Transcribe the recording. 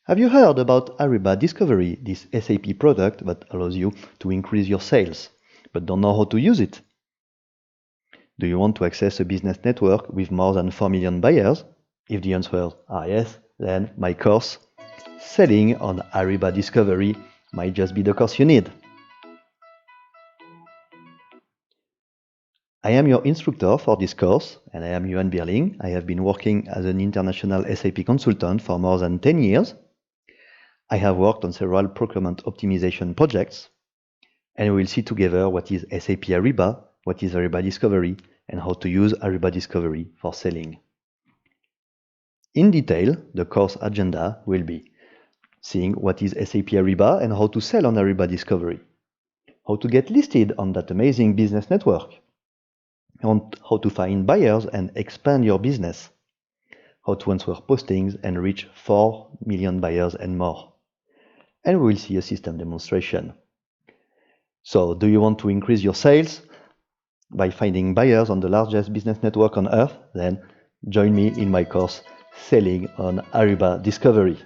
Have you heard about Ariba Discovery, this SAP product that allows you to increase your sales, but don't know how to use it? Do you want to access a business network with more than 4 million buyers? If the answers are yes, then my course, Selling on Ariba Discovery, might just be the course you need. I am your instructor for this course, and I am Johan Bierling. I have been working as an international SAP consultant for more than 10 years. I have worked on several procurement optimization projects, and we will see together what is SAP Ariba, what is Ariba Discovery, and how to use Ariba Discovery for selling. In detail, the course agenda will be seeing what is SAP Ariba and how to sell on Ariba Discovery, how to get listed on that amazing business network, and how to find buyers and expand your business, how to answer postings and reach 4 million buyers and more. And we will see a system demonstration. So, do you want to increase your sales by finding buyers on the largest business network on earth? Then join me in my course, Selling on Ariba Discovery.